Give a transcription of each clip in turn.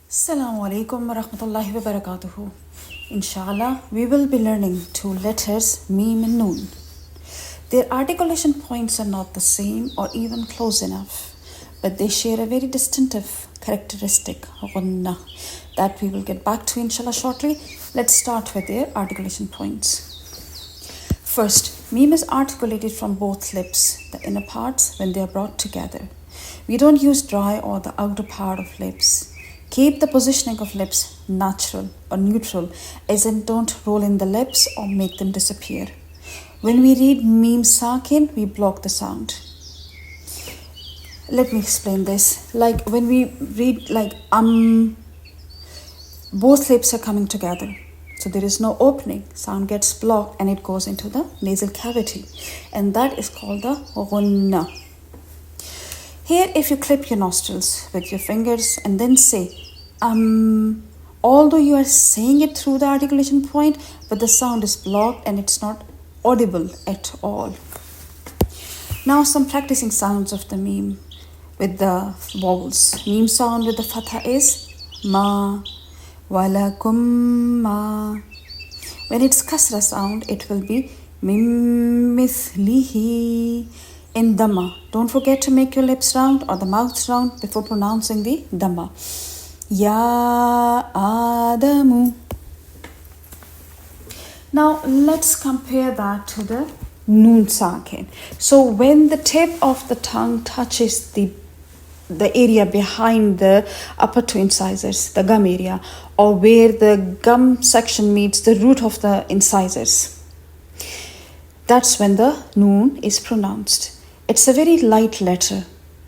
Assalamu alaikum wa rahmatullahi wa barakatuhu. Inshallah, we will be learning two letters, Meem and Noon. Their articulation points are not the same or even close enough, but they share a very distinctive characteristic, Ghunnah, that we will get back to inshallah shortly. Let's start with their articulation points. First, Meem is articulated from both lips, the inner parts, when they are brought together. We don't use dry or the outer part of lips. Keep the positioning of lips natural or neutral, as in don't roll in the lips or make them disappear. When we read Meem Sakin, we block the sound. Let me explain this. Like when we read both lips are coming together. So there is no opening. Sound gets blocked and it goes into the nasal cavity. And that is called the Ghunnah. Here, if you clip your nostrils with your fingers and then say, although you are saying it through the articulation point, but the sound is blocked and it's not audible at all. Now some practicing sounds of the Meem with the vowels. Meem sound with the fatha is ma, walakum ma. When it's kasra sound, it will be mim mithlihi. In Dhamma, don't forget to make your lips round or the mouth round before pronouncing the Dhamma. Ya Adamu. Now let's compare that to the Noon Sakin. So when the tip of the tongue touches the area behind the upper two incisors, the gum area, or where the gum section meets the root of the incisors, that's when the Noon is pronounced. It's a very light letter.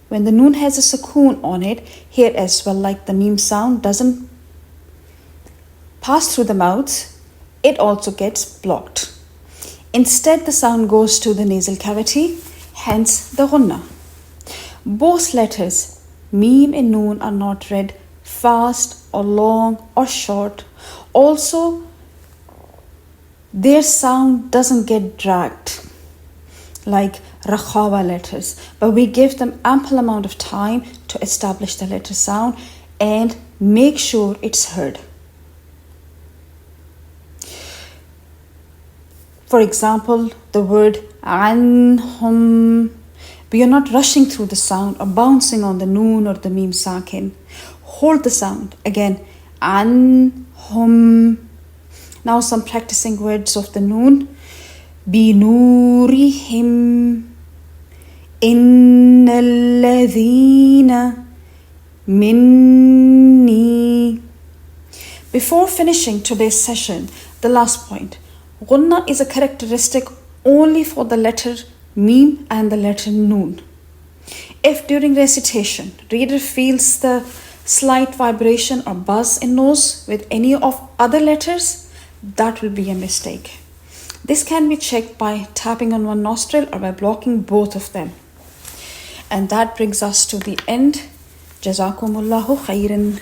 When the Noon has a sukoon on it, here as well, like the Meem sound doesn't pass through the mouth, it also gets blocked. Instead, the sound goes to the nasal cavity, hence the Ghunnah. Both letters, Meem and Noon, are not read fast or long or short. Also, their sound doesn't get dragged like Rakhawa letters, but we give them ample amount of time to establish the letter sound and make sure it's heard. For example, the word anhum, we are not rushing through the sound or bouncing on the Noon or the Meem Sakin. Hold the sound. Again, anhum. Now some practicing words of the Noon. بنورهم إن الذين مني. Before finishing today's session, the last point. Ghunnah is a characteristic only for the letter Meem and the letter Noon. If during recitation, reader feels the slight vibration or buzz in nose with any of other letters, that will be a mistake. This can be checked by tapping on one nostril or by blocking both of them. And that brings us to the end. Jazakumullahu khairan.